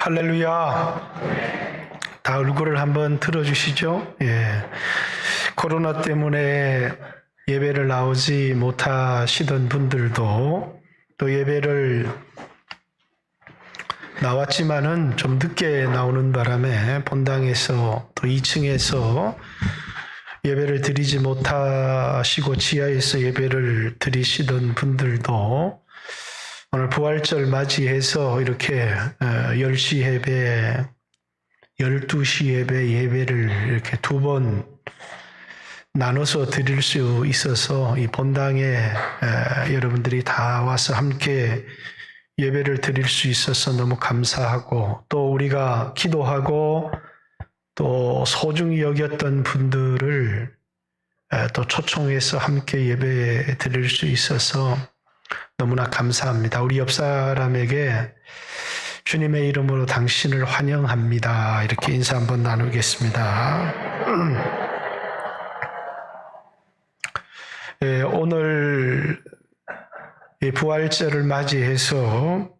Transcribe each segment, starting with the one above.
할렐루야. 다 얼굴을 한번 들어주시죠. 코로나 때문에 예배를 나오지 못하시던 분들도 또 예배를 나왔지만은 좀 늦게 나오는 바람에 본당에서 또 2층에서 예배를 드리지 못하시고 지하에서 예배를 드리시던 분들도 오늘 부활절 맞이해서 이렇게 10시 예배, 12시 예배를 이렇게 두 번 나눠서 드릴 수 있어서 이 본당에 여러분들이 다 와서 함께 예배를 드릴 수 있어서 너무 감사하고, 또 우리가 기도하고 또 소중히 여겼던 분들을 또 초청해서 함께 예배 드릴 수 있어서 너무나 감사합니다. 우리 옆 사람에게 주님의 이름으로 당신을 환영합니다. 이렇게 인사 한번 나누겠습니다. 오늘 부활절을 맞이해서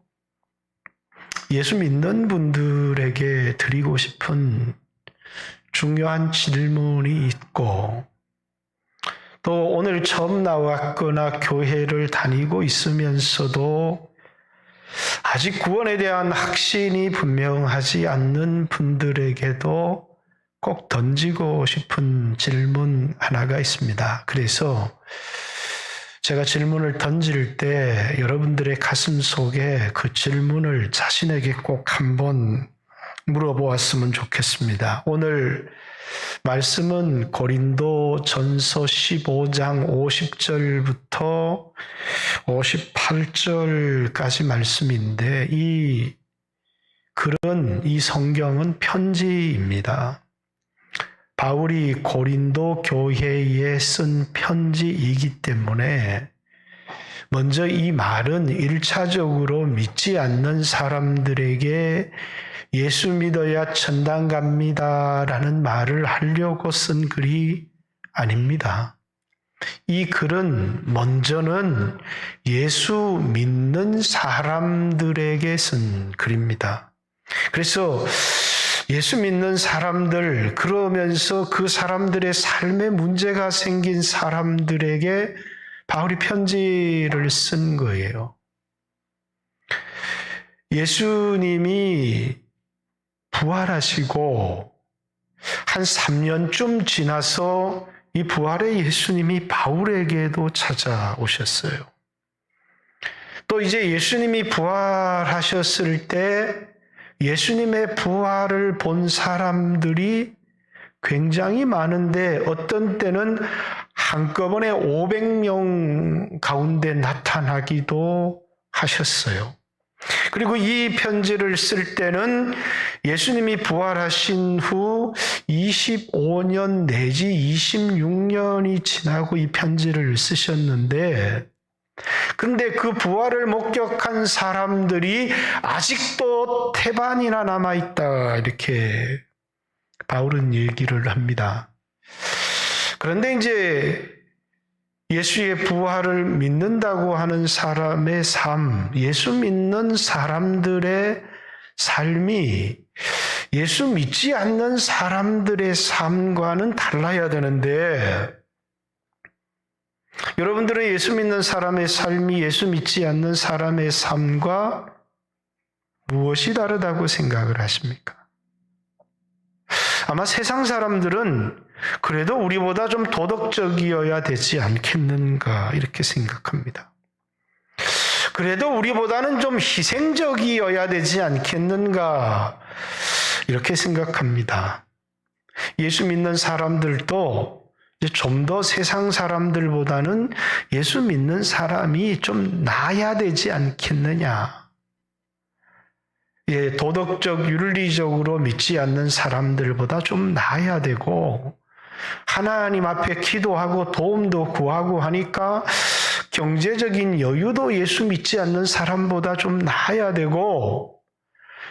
예수 믿는 분들에게 드리고 싶은 중요한 질문이 있고, 또 오늘 처음 나왔거나 교회를 다니고 있으면서도 아직 구원에 대한 확신이 분명하지 않는 분들에게도 꼭 던지고 싶은 질문 하나가 있습니다. 그래서 제가 질문을 던질 때 여러분들의 가슴 속에 그 질문을 자신에게 꼭 한번 물어보았으면 좋겠습니다. 오늘 말씀은 고린도 전서 15장 50절부터 58절까지 말씀인데, 이 글은, 이 성경은 편지입니다. 바울이 고린도 교회에 쓴 편지이기 때문에 먼저 이 말은 1차적으로 믿지 않는 사람들에게 예수 믿어야 천당 갑니다라는 말을 하려고 쓴 글이 아닙니다. 이 글은 먼저는 예수 믿는 사람들에게 쓴 글입니다. 그래서 예수 믿는 사람들, 그러면서 그 사람들의 삶에 문제가 생긴 사람들에게 바울이 편지를 쓴 거예요. 예수님이 부활하시고 한 3년쯤 지나서 이 부활의 예수님이 바울에게도 찾아오셨어요. 또 이제 예수님이 부활하셨을 때 예수님의 부활을 본 사람들이 굉장히 많은데, 어떤 때는 한꺼번에 500명 가운데 나타나기도 하셨어요. 그리고 이 편지를 쓸 때는 예수님이 부활하신 후 25년 내지 26년이 지나고 이 편지를 쓰셨는데, 근데 그 부활을 목격한 사람들이 아직도 태반이나 남아있다, 이렇게 바울은 얘기를 합니다. 그런데 이제 예수의 부활을 믿는다고 하는 사람의 삶, 예수 믿는 사람들의 삶이 예수 믿지 않는 사람들의 삶과는 달라야 되는데, 여러분들은 예수 믿는 사람의 삶이 예수 믿지 않는 사람의 삶과 무엇이 다르다고 생각을 하십니까? 아마 세상 사람들은 그래도 우리보다 좀 도덕적이어야 되지 않겠는가, 이렇게 생각합니다. 그래도 우리보다는 좀 희생적이어야 되지 않겠는가, 이렇게 생각합니다. 예수 믿는 사람들도 좀 더 세상 사람들보다는 예수 믿는 사람이 좀 나아야 되지 않겠느냐. 도덕적, 윤리적으로 믿지 않는 사람들보다 좀 나아야 되고, 하나님 앞에 기도하고 도움도 구하고 하니까 경제적인 여유도 예수 믿지 않는 사람보다 좀 나아야 되고,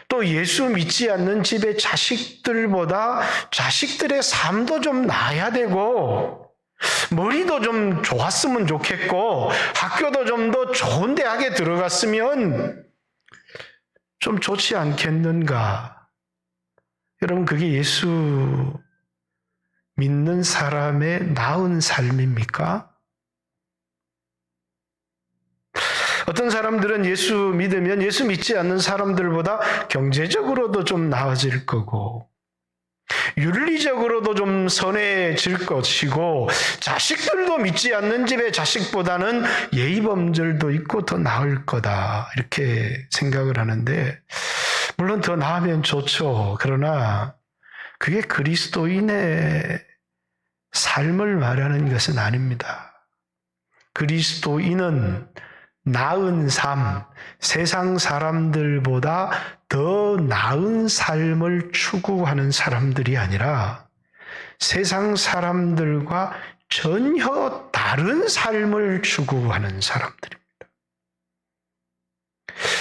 또 예수 믿지 않는 집의 자식들보다 자식들의 삶도 좀 나아야 되고, 머리도 좀 좋았으면 좋겠고, 학교도 좀 더 좋은 대학에 들어갔으면 좀 좋지 않겠는가? 여러분, 그게 예수 믿는 사람의 나은 삶입니까? 어떤 사람들은 예수 믿으면 예수 믿지 않는 사람들보다 경제적으로도 좀 나아질 거고, 윤리적으로도 좀 선해질 것이고, 자식들도 믿지 않는 집의 자식보다는 예의범절도 있고 더 나을 거다, 이렇게 생각을 하는데, 물론 더 나으면 좋죠. 그러나 그게 그리스도인의 삶을 말하는 것은 아닙니다. 그리스도인은 나은 삶, 세상 사람들보다 더 나은 삶을 추구하는 사람들이 아니라 세상 사람들과 전혀 다른 삶을 추구하는 사람들입니다.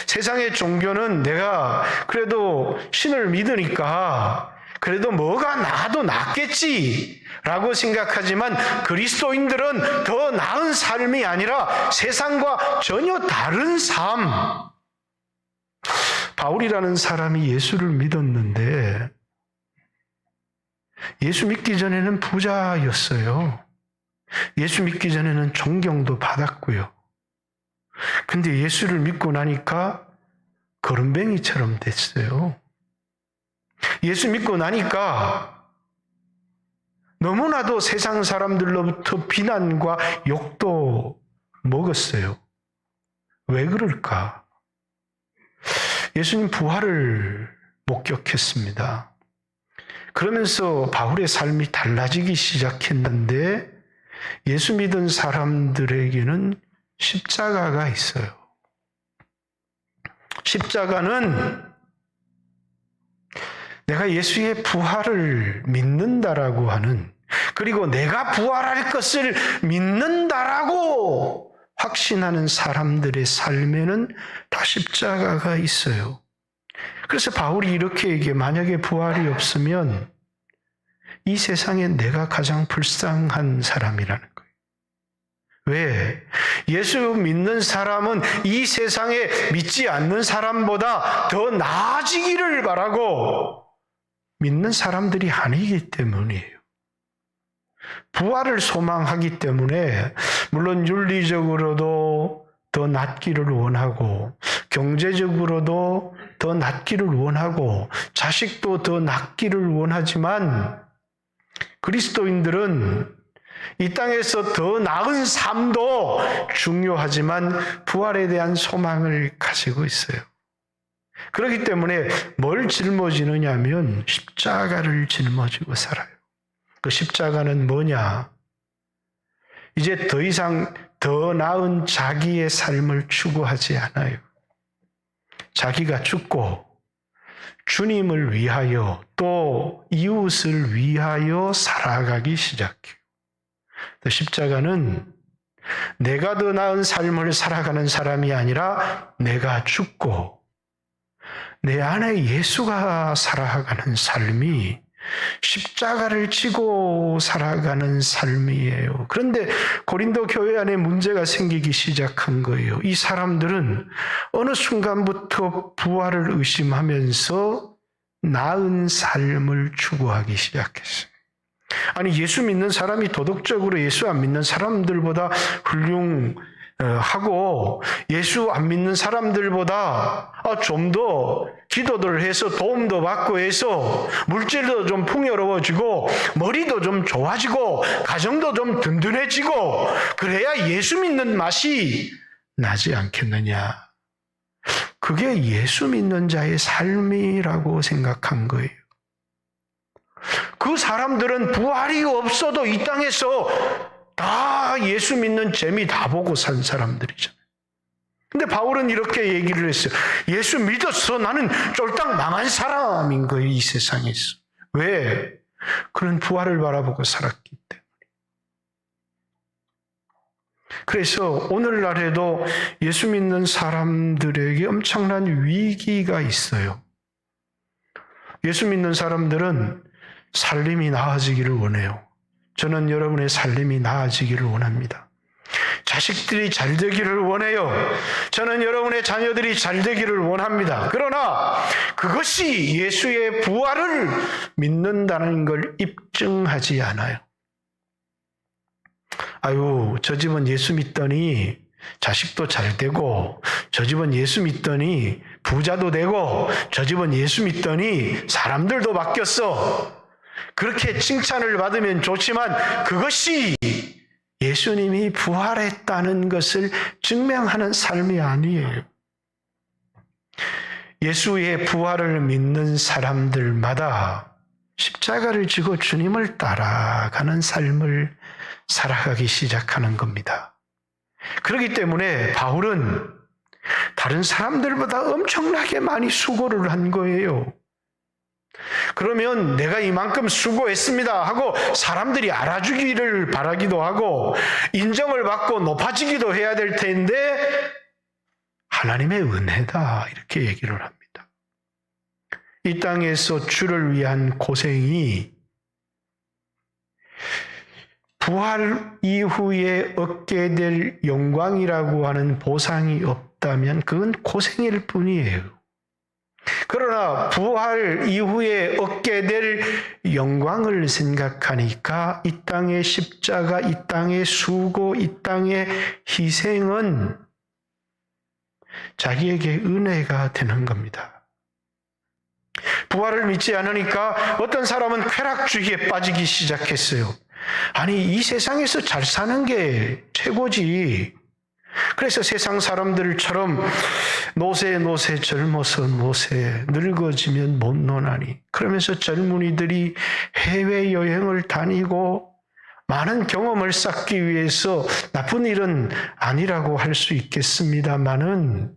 세상의 종교는 내가 그래도 신을 믿으니까 그래도 뭐가 나아도 낫겠지라고 생각하지만 그리스도인들은 더 나은 삶이 아니라 세상과 전혀 다른 삶. 바울이라는 사람이 예수를 믿었는데 예수 믿기 전에는 부자였어요. 예수 믿기 전에는 존경도 받았고요. 근데 예수를 믿고 나니까 거름뱅이처럼 됐어요. 예수 믿고 나니까 너무나도 세상 사람들로부터 비난과 욕도 먹었어요. 왜 그럴까? 예수님 부활을 목격했습니다. 그러면서 바울의 삶이 달라지기 시작했는데 예수 믿은 사람들에게는 십자가가 있어요. 십자가는 내가 예수의 부활을 믿는다라고 하는, 그리고 내가 부활할 것을 믿는다라고 확신하는 사람들의 삶에는 다 십자가가 있어요. 그래서 바울이 이렇게 얘기해, 만약에 부활이 없으면 이 세상에 내가 가장 불쌍한 사람이라는 거예요. 왜? 예수 믿는 사람은 이 세상에 믿지 않는 사람보다 더 나아지기를 바라고 믿는 사람들이 아니기 때문이에요. 부활을 소망하기 때문에 물론 윤리적으로도 더 낫기를 원하고 경제적으로도 더 낫기를 원하고 자식도 더 낫기를 원하지만 그리스도인들은 이 땅에서 더 나은 삶도 중요하지만 부활에 대한 소망을 가지고 있어요. 그렇기 때문에 뭘 짊어지느냐 하면 십자가를 짊어지고 살아요. 그 십자가는 뭐냐? 이제 더 이상 더 나은 자기의 삶을 추구하지 않아요. 자기가 죽고 주님을 위하여 또 이웃을 위하여 살아가기 시작해요. 십자가는 내가 더 나은 삶을 살아가는 사람이 아니라 내가 죽고 내 안에 예수가 살아가는 삶이 십자가를 지고 살아가는 삶이에요. 그런데 고린도 교회 안에 문제가 생기기 시작한 거예요. 이 사람들은 어느 순간부터 부활을 의심하면서 나은 삶을 추구하기 시작했어요. 아니, 예수 믿는 사람이 도덕적으로 예수 안 믿는 사람들보다 훌륭하고 예수 안 믿는 사람들보다 좀 더 기도를 해서 도움도 받고 해서 물질도 좀 풍요로워지고 머리도 좀 좋아지고 가정도 좀 든든해지고 그래야 예수 믿는 맛이 나지 않겠느냐. 그게 예수 믿는 자의 삶이라고 생각한 거예요. 그 사람들은 부활이 없어도 이 땅에서 다 예수 믿는 재미 다 보고 산 사람들이잖아요. 근데 바울은 이렇게 얘기를 했어요. 예수 믿었어. 나는 쫄딱 망한 사람인 거예요, 이 세상에서. 왜? 그는 부활을 바라보고 살았기 때문에. 그래서 오늘날에도 예수 믿는 사람들에게 엄청난 위기가 있어요. 예수 믿는 사람들은 살림이 나아지기를 원해요. 저는 여러분의 살림이 나아지기를 원합니다. 자식들이 잘 되기를 원해요. 저는 여러분의 자녀들이 잘 되기를 원합니다. 그러나 그것이 예수의 부활을 믿는다는 걸 입증하지 않아요. 아유, 저 집은 예수 믿더니 자식도 잘 되고, 저 집은 예수 믿더니 부자도 되고, 저 집은 예수 믿더니 사람들도 바뀌었어. 그렇게 칭찬을 받으면 좋지만 그것이 예수님이 부활했다는 것을 증명하는 삶이 아니에요. 예수의 부활을 믿는 사람들마다 십자가를 지고 주님을 따라가는 삶을 살아가기 시작하는 겁니다. 그렇기 때문에 바울은 다른 사람들보다 엄청나게 많이 수고를 한 거예요. 그러면 내가 이만큼 수고했습니다 하고 사람들이 알아주기를 바라기도 하고 인정을 받고 높아지기도 해야 될 텐데 하나님의 은혜다 이렇게 얘기를 합니다. 이 땅에서 주를 위한 고생이 부활 이후에 얻게 될 영광이라고 하는 보상이 없다면 그건 고생일 뿐이에요. 그러나 부활 이후에 얻게 될 영광을 생각하니까 이 땅의 십자가, 이 땅의 수고, 이 땅의 희생은 자기에게 은혜가 되는 겁니다. 부활을 믿지 않으니까 어떤 사람은 쾌락주의에 빠지기 시작했어요. 아니, 이 세상에서 잘 사는 게 최고지. 그래서 세상 사람들처럼 노세 젊어서 노세 늙어지면 못 노나니 그러면서 젊은이들이 해외여행을 다니고 많은 경험을 쌓기 위해서 나쁜 일은 아니라고 할 수 있겠습니다만은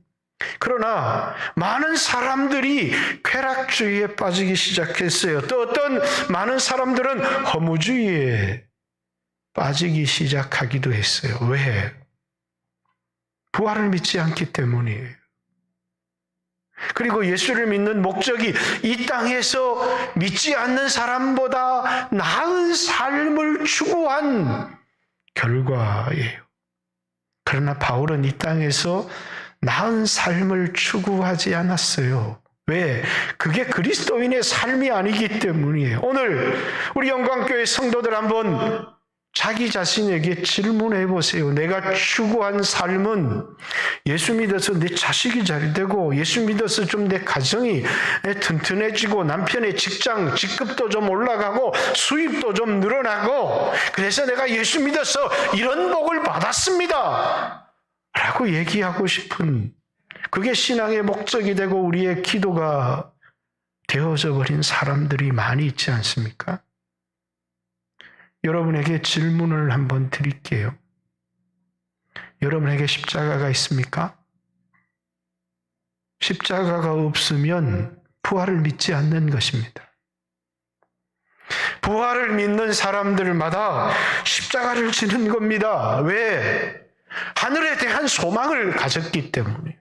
그러나 많은 사람들이 쾌락주의에 빠지기 시작했어요. 또 어떤 많은 사람들은 허무주의에 빠지기 시작하기도 했어요. 왜? 부활을 믿지 않기 때문이에요. 그리고 예수를 믿는 목적이 이 땅에서 믿지 않는 사람보다 나은 삶을 추구한 결과예요. 그러나 바울은 이 땅에서 나은 삶을 추구하지 않았어요. 왜? 그게 그리스도인의 삶이 아니기 때문이에요. 오늘 우리 영광교회 성도들 한번 자기 자신에게 질문해 보세요. 내가 추구한 삶은 예수 믿어서 내 자식이 잘 되고 예수 믿어서 좀 내 가정이 튼튼해지고 남편의 직장, 직급도 좀 올라가고 수입도 좀 늘어나고 그래서 내가 예수 믿어서 이런 복을 받았습니다 라고 얘기하고 싶은 그게 신앙의 목적이 되고 우리의 기도가 되어져 버린 사람들이 많이 있지 않습니까? 여러분에게 질문을 한번 드릴게요. 여러분에게 십자가가 있습니까? 십자가가 없으면 부활을 믿지 않는 것입니다. 부활을 믿는 사람들마다 십자가를 지는 겁니다. 왜? 하늘에 대한 소망을 가졌기 때문에.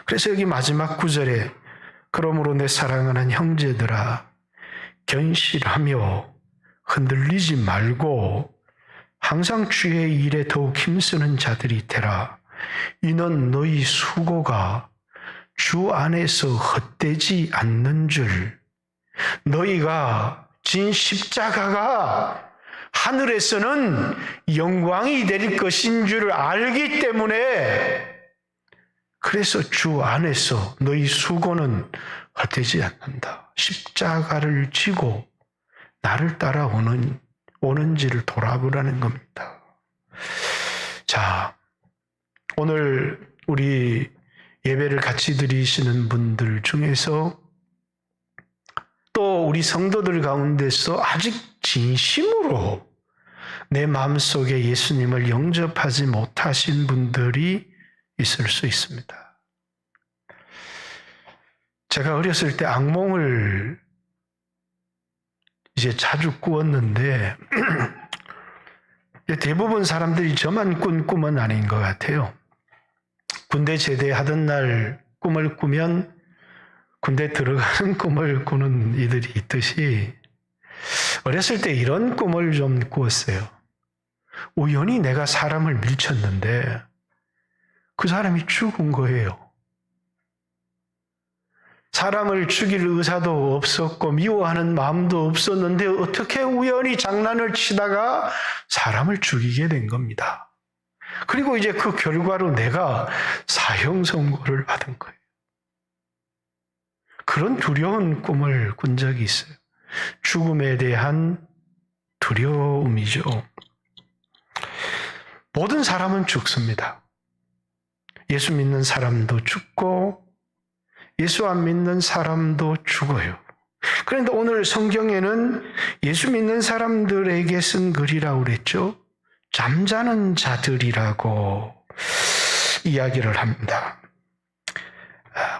그래서 여기 마지막 구절에 그러므로 내 사랑하는 형제들아 견실하며 흔들리지 말고 항상 주의 일에 더욱 힘쓰는 자들이 되라. 이는 너희 수고가 주 안에서 헛되지 않는 줄. 너희가 진 십자가가 하늘에서는 영광이 될 것인 줄 알기 때문에 그래서 주 안에서 너희 수고는 헛되지 않는다. 십자가를 지고 나를 따라 오는지를 돌아보라는 겁니다. 자, 오늘 우리 예배를 같이 드리시는 분들 중에서 또 우리 성도들 가운데서 아직 진심으로 내 마음속에 예수님을 영접하지 못하신 분들이 있을 수 있습니다. 제가 어렸을 때 악몽을 이제 자주 꾸었는데 대부분 사람들이 저만 꾼 꿈은 아닌 것 같아요. 군대 제대하던 날 꿈을 꾸면 군대 들어가는 꿈을 꾸는 이들이 있듯이 어렸을 때 이런 꿈을 좀 꾸었어요. 우연히 내가 사람을 밀쳤는데 그 사람이 죽은 거예요. 사람을 죽일 의사도 없었고 미워하는 마음도 없었는데 어떻게 우연히 장난을 치다가 사람을 죽이게 된 겁니다. 그리고 이제 그 결과로 내가 사형 선고를 받은 거예요. 그런 두려운 꿈을 꾼 적이 있어요. 죽음에 대한 두려움이죠. 모든 사람은 죽습니다. 예수 믿는 사람도 죽고 예수 안 믿는 사람도 죽어요. 그런데 오늘 성경에는 예수 믿는 사람들에게 쓴 글이라고 그랬죠. 잠자는 자들이라고 이야기를 합니다.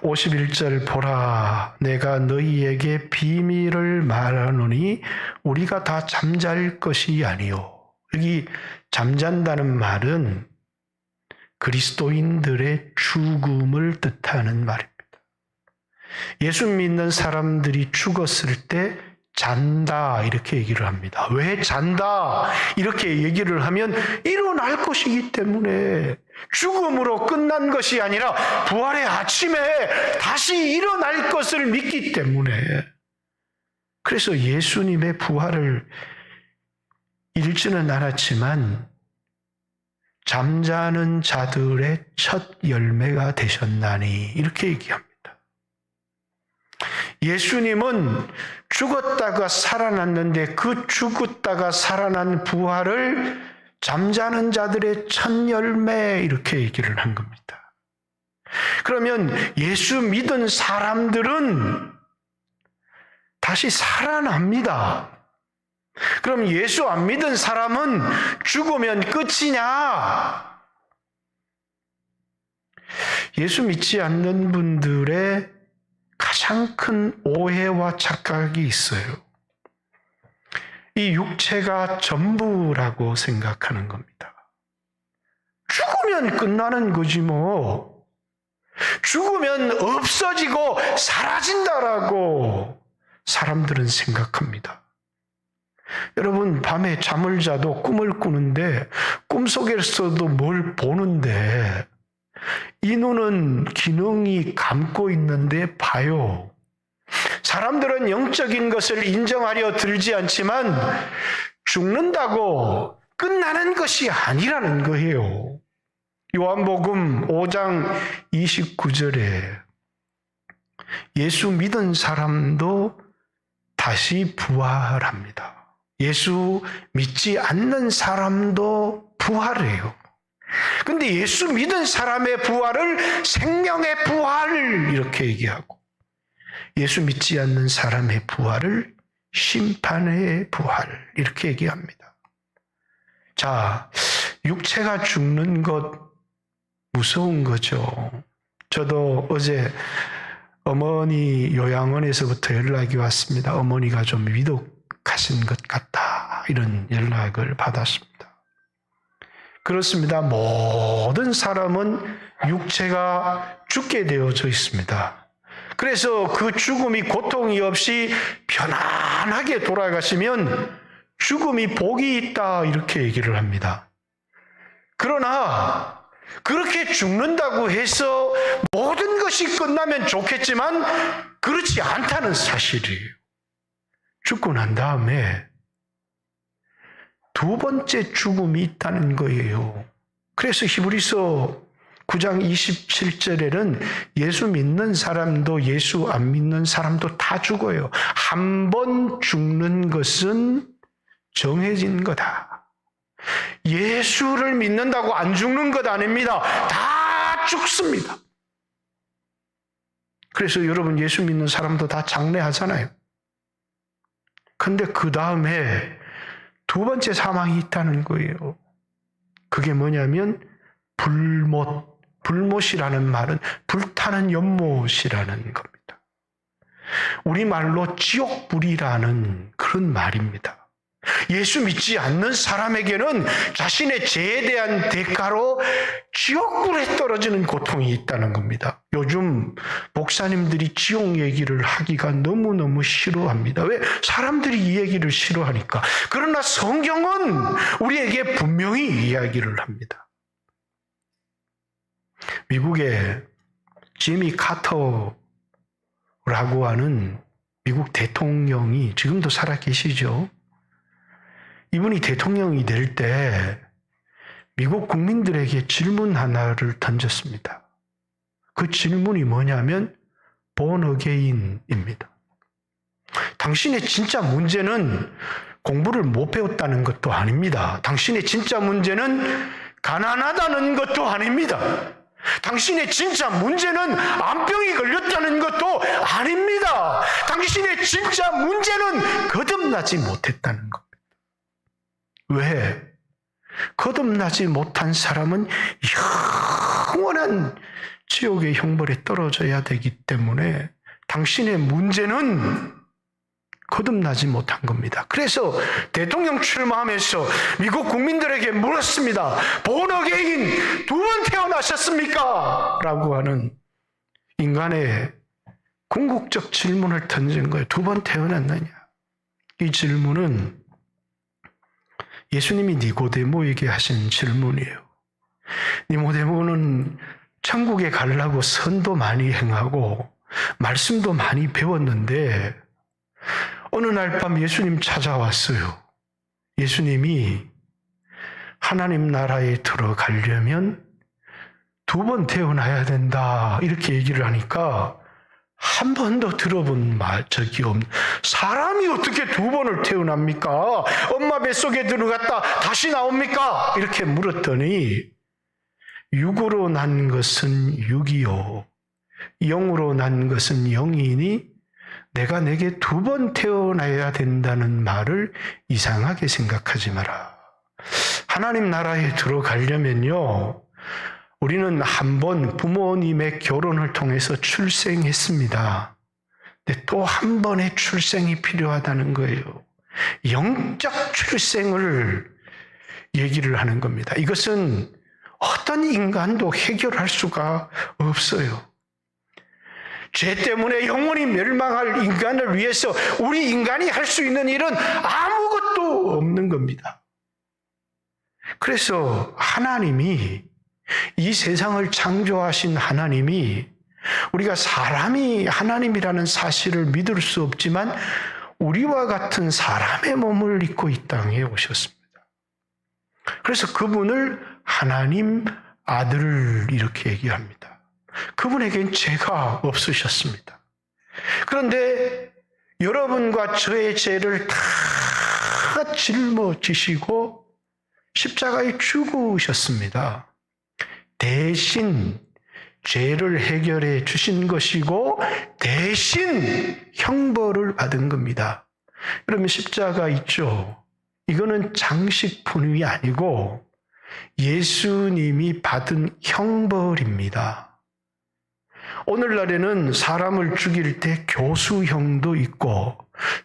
51절 보라 내가 너희에게 비밀을 말하노니 우리가 다 잠잘 것이 아니요. 여기 잠잔다는 말은 그리스도인들의 죽음을 뜻하는 말입니다. 예수 믿는 사람들이 죽었을 때 잔다 이렇게 얘기를 합니다. 왜 잔다 이렇게 얘기를 하면 일어날 것이기 때문에 죽음으로 끝난 것이 아니라 부활의 아침에 다시 일어날 것을 믿기 때문에 그래서 예수님의 부활을 읽지는 않았지만 잠자는 자들의 첫 열매가 되셨나니 이렇게 얘기합니다. 예수님은 죽었다가 살아났는데 그 죽었다가 살아난 부활을 잠자는 자들의 첫 열매 이렇게 얘기를 한 겁니다. 그러면 예수 믿은 사람들은 다시 살아납니다. 그럼 예수 안 믿은 사람은 죽으면 끝이냐? 예수 믿지 않는 분들의 가장 큰 오해와 착각이 있어요. 이 육체가 전부라고 생각하는 겁니다. 죽으면 끝나는 거지 뭐. 죽으면 없어지고 사라진다라고 사람들은 생각합니다. 여러분 밤에 잠을 자도 꿈을 꾸는데 꿈속에서도 뭘 보는데 이 눈은 기능이 감고 있는데 봐요. 사람들은 영적인 것을 인정하려 들지 않지만 죽는다고 끝나는 것이 아니라는 거예요. 요한복음 5장 29절에 예수 믿은 사람도 다시 부활합니다. 예수 믿지 않는 사람도 부활해요. 근데 예수 믿은 사람의 부활을 생명의 부활을 이렇게 얘기하고 예수 믿지 않는 사람의 부활을 심판의 부활 이렇게 얘기합니다. 자, 육체가 죽는 것 무서운 거죠. 저도 어제 어머니 요양원에서부터 연락이 왔습니다. 어머니가 좀 위독하신 것 같다 이런 연락을 받았습니다. 그렇습니다. 모든 사람은 육체가 죽게 되어져 있습니다. 그래서 그 죽음이 고통이 없이 편안하게 돌아가시면 죽음이 복이 있다 이렇게 얘기를 합니다. 그러나 그렇게 죽는다고 해서 모든 것이 끝나면 좋겠지만 그렇지 않다는 사실이에요. 죽고 난 다음에 두 번째 죽음이 있다는 거예요. 그래서 히브리서 9장 27절에는 예수 믿는 사람도 예수 안 믿는 사람도 다 죽어요. 한 번 죽는 것은 정해진 거다. 예수를 믿는다고 안 죽는 것 아닙니다. 다 죽습니다. 그래서 여러분 예수 믿는 사람도 다 장례하잖아요. 근데 그 다음에 두 번째 사망이 있다는 거예요. 그게 뭐냐면 불못. 불못이라는 말은 불타는 연못이라는 겁니다. 우리말로 지옥불이라는 그런 말입니다. 예수 믿지 않는 사람에게는 자신의 죄에 대한 대가로 지옥불에 떨어지는 고통이 있다는 겁니다. 요즘 목사님들이 지옥 얘기를 하기가 너무너무 싫어합니다. 왜? 사람들이 이 얘기를 싫어하니까. 그러나 성경은 우리에게 분명히 이야기를 합니다. 미국의 지미 카터라고 하는 미국 대통령이 지금도 살아계시죠. 이분이 대통령이 될 때 미국 국민들에게 질문 하나를 던졌습니다. 그 질문이 뭐냐면 born again입니다. 당신의 진짜 문제는 공부를 못 배웠다는 것도 아닙니다. 당신의 진짜 문제는 가난하다는 것도 아닙니다. 당신의 진짜 문제는 암병이 걸렸다는 것도 아닙니다. 당신의 진짜 문제는 거듭나지 못했다는 겁니다. 왜? 거듭나지 못한 사람은 영원한 지옥의 형벌에 떨어져야 되기 때문에 당신의 문제는 거듭나지 못한 겁니다. 그래서 대통령 출마하면서 미국 국민들에게 물었습니다. born again 2번 태어나셨습니까? 라고 하는 인간의 궁극적 질문을 던진 거예요. 2번 태어났느냐? 이 질문은 예수님이 니고데모에게 하신 질문이에요. 니고데모는 천국에 가려고 선도 많이 행하고 말씀도 많이 배웠는데 어느 날 밤 예수님 찾아왔어요. 예수님이 하나님 나라에 들어가려면 2번 태어나야 된다 이렇게 얘기를 하니까 한 번도 들어본 적이 없는, 사람이 어떻게 2번을 태어납니까? 엄마 뱃속에 들어갔다 다시 나옵니까? 이렇게 물었더니 육으로 난 것은 육이요 영으로 난 것은 영이니 내가 내게 2번 태어나야 된다는 말을 이상하게 생각하지 마라. 하나님 나라에 들어가려면요, 우리는 한 번 부모님의 결혼을 통해서 출생했습니다. 근데 또 한 번의 출생이 필요하다는 거예요. 영적 출생을 얘기를 하는 겁니다. 이것은 어떤 인간도 해결할 수가 없어요. 죄 때문에 영원히 멸망할 인간을 위해서 우리 인간이 할 수 있는 일은 아무것도 없는 겁니다. 그래서 하나님이, 이 세상을 창조하신 하나님이, 우리가 사람이 하나님이라는 사실을 믿을 수 없지만 우리와 같은 사람의 몸을 입고 이 땅에 오셨습니다. 그래서 그분을 하나님 아들 이렇게 얘기합니다. 그분에겐 죄가 없으셨습니다. 그런데 여러분과 저의 죄를 다 짊어지시고 십자가에 죽으셨습니다. 대신 죄를 해결해 주신 것이고 대신 형벌을 받은 겁니다. 그러면 십자가 있죠. 이거는 장식품이 아니고 예수님이 받은 형벌입니다. 오늘날에는 사람을 죽일 때 교수형도 있고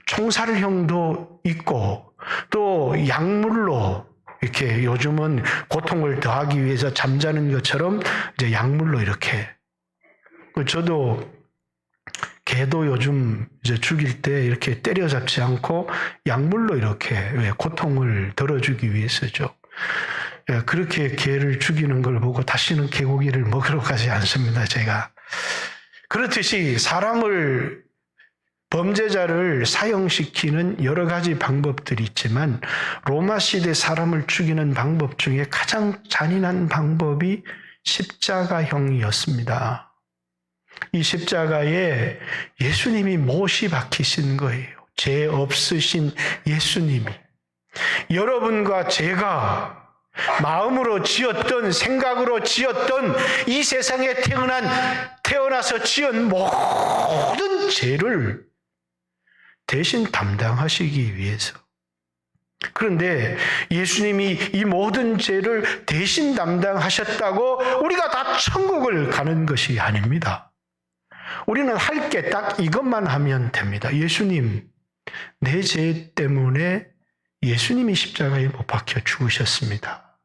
총살형도 있고 또 약물로, 이렇게 요즘은 고통을 더하기 위해서 잠자는 것처럼 이제 약물로 이렇게. 저도 개도 요즘 이제 죽일 때 이렇게 때려잡지 않고 약물로 이렇게 고통을 덜어주기 위해서죠. 그렇게 개를 죽이는 걸 보고 다시는 개고기를 먹으러 가지 않습니다, 제가. 그렇듯이 사람을, 범죄자를 사형시키는 여러 가지 방법들이 있지만 로마 시대 사람을 죽이는 방법 중에 가장 잔인한 방법이 십자가형이었습니다. 이 십자가에 예수님이 못이 박히신 거예요. 죄 없으신 예수님이. 여러분과 제가 마음으로 지었던, 생각으로 지었던, 이 세상에 태어나서 지은 모든 죄를 대신 담당하시기 위해서. 그런데 예수님이 이 모든 죄를 대신 담당하셨다고 우리가 다 천국을 가는 것이 아닙니다. 우리는 할 게 딱 이것만 하면 됩니다. 예수님, 내 죄 때문에 예수님이 십자가에 못 박혀 죽으셨습니다.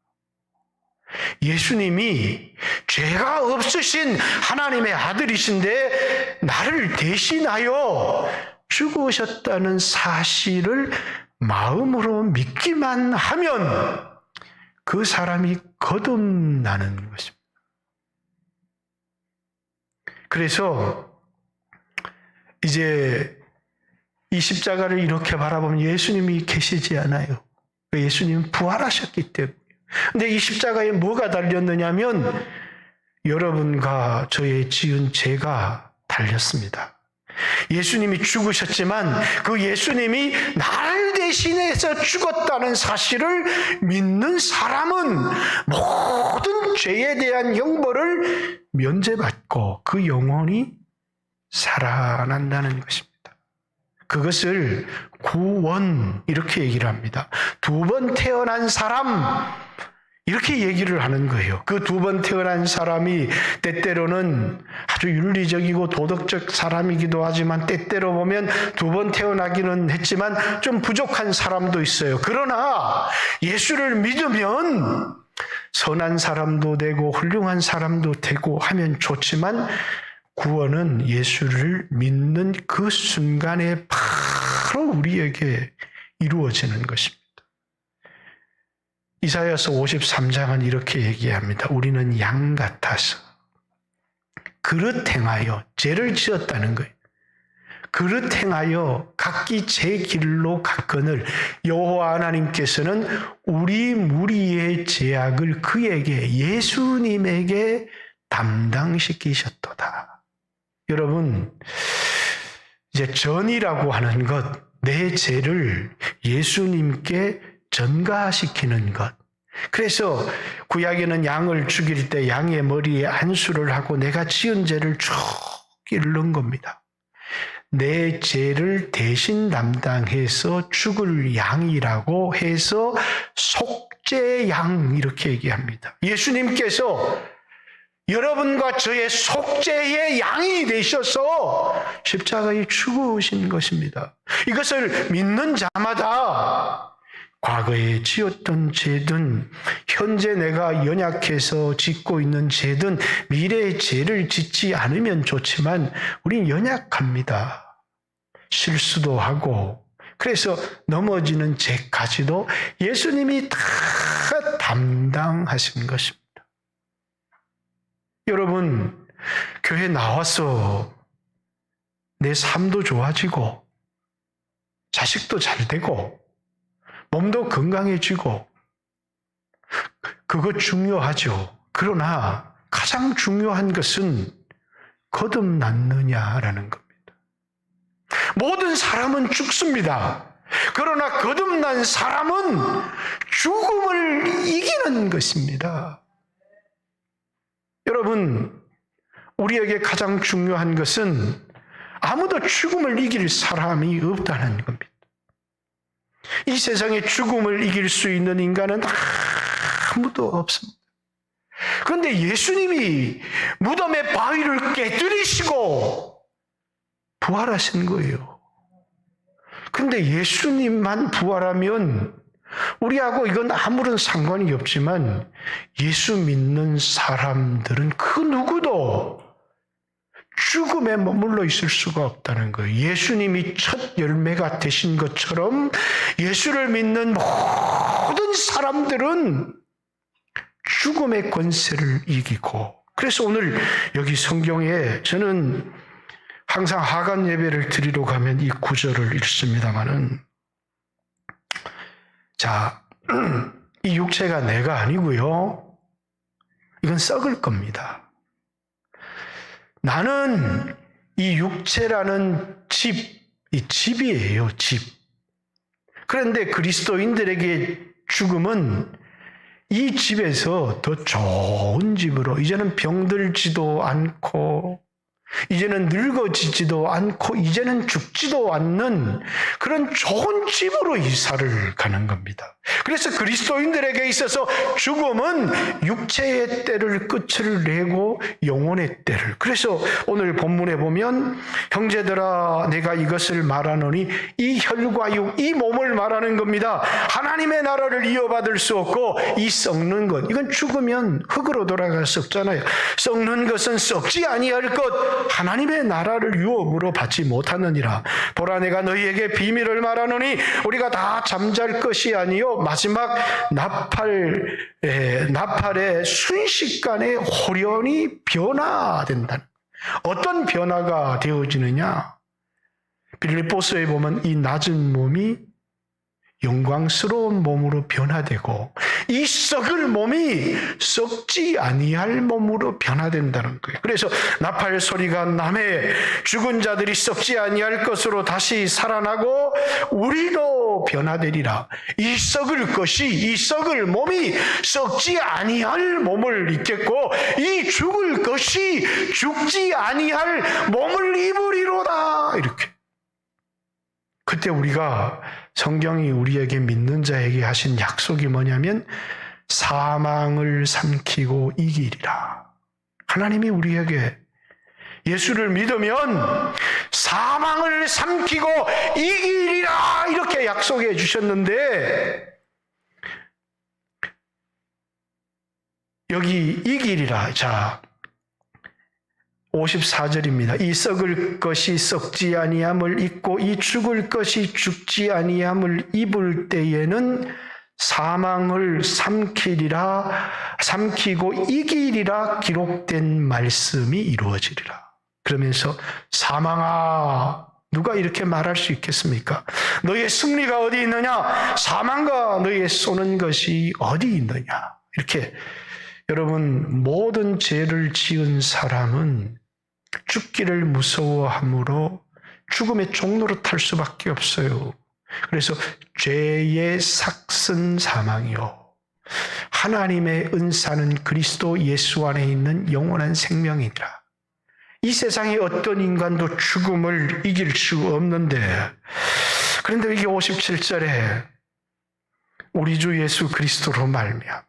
예수님이 죄가 없으신 하나님의 아들이신데 나를 대신하여 죽으셨다는 사실을 마음으로 믿기만 하면 그 사람이 거듭나는 것입니다. 그래서 이제 이 십자가를 이렇게 바라보면 예수님이 계시지 않아요. 예수님은 부활하셨기 때문에. 근데 이 십자가에 뭐가 달렸느냐면 여러분과 저의 지은 죄가 달렸습니다. 예수님이 죽으셨지만 그 예수님이 나를 대신해서 죽었다는 사실을 믿는 사람은 모든 죄에 대한 형벌을 면제받고 그 영혼이 살아난다는 것입니다. 그것을 구원 이렇게 얘기를 합니다. 두 번 태어난 사람 이렇게 얘기를 하는 거예요. 그 두 번 태어난 사람이 때때로는 아주 윤리적이고 도덕적 사람이기도 하지만 때때로 보면 두 번 태어나기는 했지만 좀 부족한 사람도 있어요. 그러나 예수를 믿으면 선한 사람도 되고 훌륭한 사람도 되고 하면 좋지만 구원은 예수를 믿는 그 순간에 바로 우리에게 이루어지는 것입니다. 이사야서 53장은 이렇게 얘기합니다. 우리는 양 같아서 그릇 행하여 죄를 지었다는 거예요. 그릇 행하여 각기 제 길로 갔거늘 여호와 하나님께서는 우리 무리의 죄악을 그에게 예수님에게 담당시키셨도다. 여러분, 이제 전이라고 하는 것, 내 죄를 예수님께 전가시키는 것. 그래서 구약에는 양을 죽일 때 양의 머리에 안수를 하고 내가 지은 죄를 쭉 잃는 겁니다. 내 죄를 대신 담당해서 죽을 양이라고 해서 속죄양 이렇게 얘기합니다. 예수님께서 여러분과 저의 속죄의 양이 되셔서 십자가에 죽으신 것입니다. 이것을 믿는 자마다 과거에 지었던 죄든 현재 내가 연약해서 짓고 있는 죄든 미래의 죄를 짓지 않으면 좋지만 우린 연약합니다. 실수도 하고 그래서 넘어지는 죄까지도 예수님이 다 담당하신 것입니다. 여러분, 교회 나와서 내 삶도 좋아지고 자식도 잘 되고 몸도 건강해지고 그거 중요하죠. 그러나 가장 중요한 것은 거듭났느냐라는 겁니다. 모든 사람은 죽습니다. 그러나 거듭난 사람은 죽음을 이기는 것입니다. 여러분, 우리에게 가장 중요한 것은 아무도 죽음을 이길 사람이 없다는 겁니다. 이 세상에 죽음을 이길 수 있는 인간은 아무도 없습니다. 그런데 예수님이 무덤의 바위를 깨뜨리시고 부활하신 거예요. 그런데 예수님만 부활하면 우리하고 이건 아무런 상관이 없지만 예수 믿는 사람들은 그 누구도 죽음에 머물러 있을 수가 없다는 거예요. 예수님이 첫 열매가 되신 것처럼 예수를 믿는 모든 사람들은 죽음의 권세를 이기고 그래서 오늘 여기 성경에 저는 항상 하간 예배를 드리러 가면 이 구절을 읽습니다마는 자, 이 육체가 내가 아니고요. 이건 썩을 겁니다. 나는 이 육체라는 이 집이에요, 집. 그런데 그리스도인들에게 죽음은 이 집에서 더 좋은 집으로 이제는 병들지도 않고 이제는 늙어지지도 않고 이제는 죽지도 않는 그런 좋은 집으로 이사를 가는 겁니다. 그래서 그리스도인들에게 있어서 죽음은 육체의 때를 끝을 내고 영혼의 때를. 그래서 오늘 본문에 보면 형제들아 내가 이것을 말하노니 이 혈과 육, 이 몸을 말하는 겁니다. 하나님의 나라를 이어받을 수 없고 이 썩는 것, 이건 죽으면 흙으로 돌아가 썩잖아요. 썩는 것은 썩지 아니할 것 하나님의 나라를 유업으로 받지 못하느니라. 보라 내가 너희에게 비밀을 말하노니 우리가 다 잠잘 것이 아니요 마지막 나팔의 순식간에 호련히 변화된다. 어떤 변화가 되어지느냐? 빌립보서에 보면 이 낮은 몸이 영광스러운 몸으로 변화되고 이 썩을 몸이 썩지 아니할 몸으로 변화된다는 거예요. 그래서 나팔 소리가 나매 죽은 자들이 썩지 아니할 것으로 다시 살아나고 우리도 변화되리라. 이 썩을 몸이 썩지 아니할 몸을 입겠고 이 죽을 것이 죽지 아니할 몸을 입으리로다. 이렇게. 그때 우리가 성경이 우리에게 믿는 자에게 하신 약속이 뭐냐면 사망을 삼키고 이기리라. 하나님이 우리에게 예수를 믿으면 사망을 삼키고 이기리라 이렇게 약속해 주셨는데 여기 이기리라. 자, 54절입니다. 이 썩을 것이 썩지 아니함을 입고 이 죽을 것이 죽지 아니함을 입을 때에는 사망을 삼키고 이기리라 기록된 말씀이 이루어지리라. 그러면서 사망아, 누가 이렇게 말할 수 있겠습니까? 너의 승리가 어디 있느냐? 사망과 너의 쏘는 것이 어디 있느냐? 이렇게 여러분, 모든 죄를 지은 사람은 죽기를 무서워함으로 죽음의 종로로 탈 수밖에 없어요. 그래서 죄의 삭슨 사망이요, 하나님의 은사는 그리스도 예수 안에 있는 영원한 생명이니라. 이 세상에 어떤 인간도 죽음을 이길 수 없는데, 그런데 이게 57절에 우리 주 예수 그리스도로 말미암아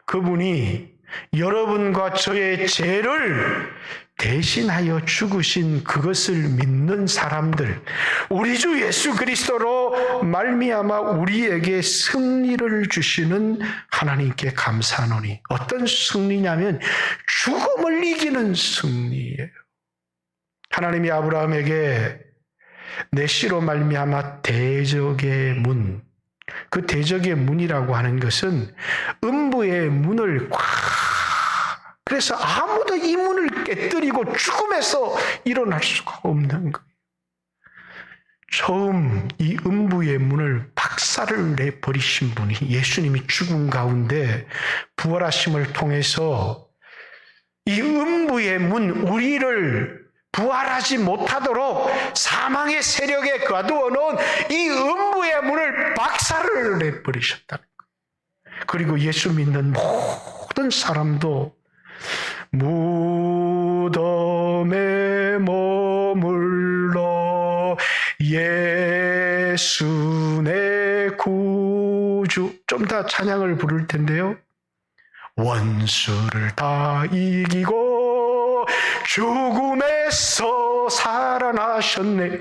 그분이 여러분과 저의 죄를 대신하여 죽으신 그것을 믿는 사람들, 우리 주 예수 그리스도로 말미암아 우리에게 승리를 주시는 하나님께 감사하노니. 어떤 승리냐면 죽음을 이기는 승리예요. 하나님이 아브라함에게 내 씨로 말미암아 대적의 문, 그 대적의 문이라고 하는 것은 음부의 문을 그래서 아무도 이 문을 깨뜨리고 죽음에서 일어날 수가 없는 거예요. 처음 이 음부의 문을 박살을 내버리신 분이 예수님이 죽음 가운데 부활하심을 통해서 이 음부의 문, 우리를 부활하지 못하도록 사망의 세력에 가두어 놓은 이 음부의 문을 박살을 내버리셨다는 거예요. 그리고 예수 믿는 모든 사람도 무덤에 머물러 예수 내 구주, 좀 더 찬양을 부를 텐데요. 원수를 다 이기고 죽음에서 살아나셨네.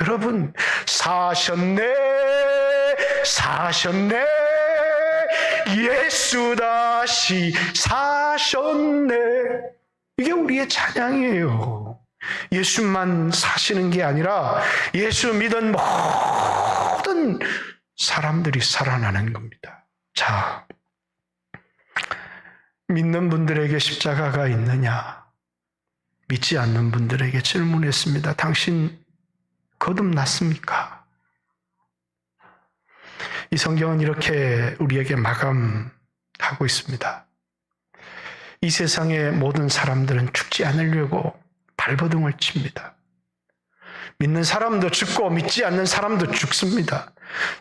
여러분, 사셨네. 예수 다시 사셨네. 이게 우리의 찬양이에요. 예수만 사시는 게 아니라 예수 믿은 모든 사람들이 살아나는 겁니다. 자, 믿는 분들에게 십자가가 있느냐? 믿지 않는 분들에게 질문했습니다. 당신 거듭났습니까? 이 성경은 이렇게 우리에게 마감하고 있습니다. 이 세상의 모든 사람들은 죽지 않으려고 발버둥을 칩니다. 믿는 사람도 죽고 믿지 않는 사람도 죽습니다.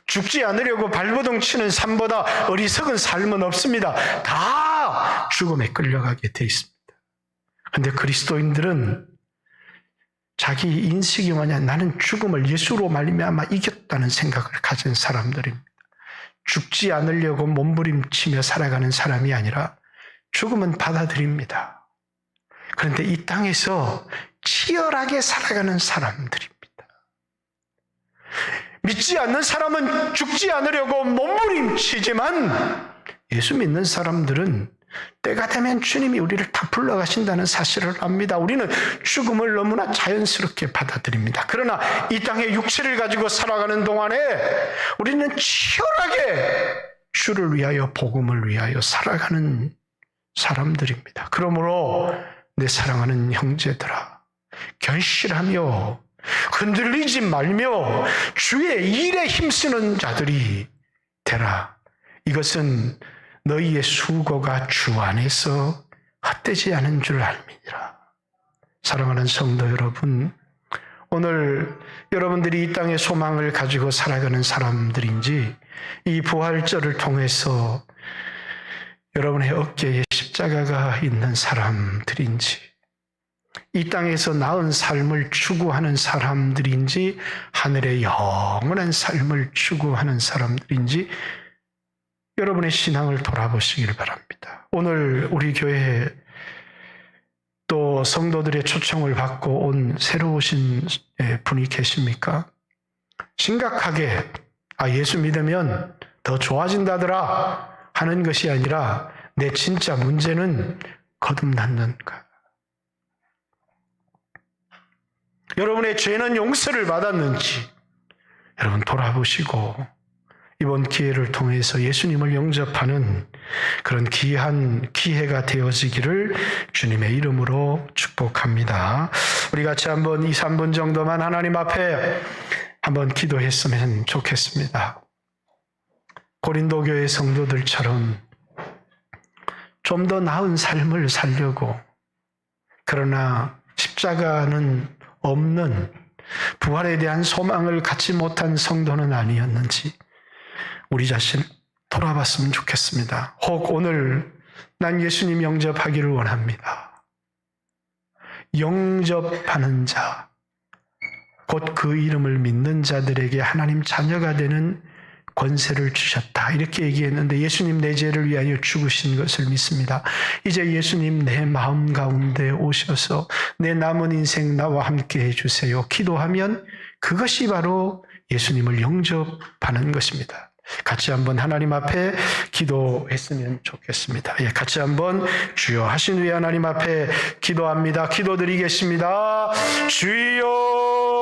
죽지 않으려고 발버둥 치는 삶보다 어리석은 삶은 없습니다. 다 죽음에 끌려가게 돼 있습니다. 그런데 그리스도인들은 자기 인식이 뭐냐? 나는 죽음을 예수로 말미암아 이겼다는 생각을 가진 사람들입니다. 죽지 않으려고 몸부림치며 살아가는 사람이 아니라 죽음은 받아들입니다. 그런데 이 땅에서 치열하게 살아가는 사람들입니다. 믿지 않는 사람은 죽지 않으려고 몸부림치지만 예수 믿는 사람들은 때가 되면 주님이 우리를 다 불러가신다는 사실을 압니다. 우리는 죽음을 너무나 자연스럽게 받아들입니다. 그러나 이 땅에 육체를 가지고 살아가는 동안에 우리는 치열하게 주를 위하여, 복음을 위하여 살아가는 사람들입니다. 그러므로 내 사랑하는 형제들아, 견실하며 흔들리지 말며 주의 일에 힘쓰는 자들이 되라. 이것은 너희의 수고가 주 안에서 헛되지 않은 줄 알미니라. 사랑하는 성도 여러분, 오늘 여러분들이 이 땅의 소망을 가지고 살아가는 사람들인지, 이 부활절을 통해서 여러분의 어깨에 십자가가 있는 사람들인지, 이 땅에서 나은 삶을 추구하는 사람들인지, 하늘의 영원한 삶을 추구하는 사람들인지 여러분의 신앙을 돌아보시길 바랍니다. 오늘 우리 교회에 또 성도들의 초청을 받고 온 새로 오신 분이 계십니까? 심각하게 예수 믿으면 더 좋아진다더라 하는 것이 아니라 내 진짜 문제는 거듭났는가? 여러분의 죄는 용서를 받았는지 여러분 돌아보시고 이번 기회를 통해서 예수님을 영접하는 그런 귀한 기회가 되어지기를 주님의 이름으로 축복합니다. 우리 같이 한번 2, 3분 정도만 하나님 앞에 한번 기도했으면 좋겠습니다. 고린도 교회 성도들처럼 좀 더 나은 삶을 살려고, 그러나 십자가는 없는, 부활에 대한 소망을 갖지 못한 성도는 아니었는지 우리 자신 돌아봤으면 좋겠습니다. 혹 오늘 난 예수님 영접하기를 원합니다. 영접하는 자, 곧 그 이름을 믿는 자들에게 하나님 자녀가 되는 권세를 주셨다. 이렇게 얘기했는데 예수님 내 죄를 위하여 죽으신 것을 믿습니다. 이제 예수님 내 마음 가운데 오셔서 내 남은 인생 나와 함께 해주세요. 기도하면 그것이 바로 예수님을 영접하는 것입니다. 같이 한번 하나님 앞에 기도했으면 좋겠습니다. 같이 한번 주여 하신 후에 하나님 앞에 기도합니다. 기도드리겠습니다. 주여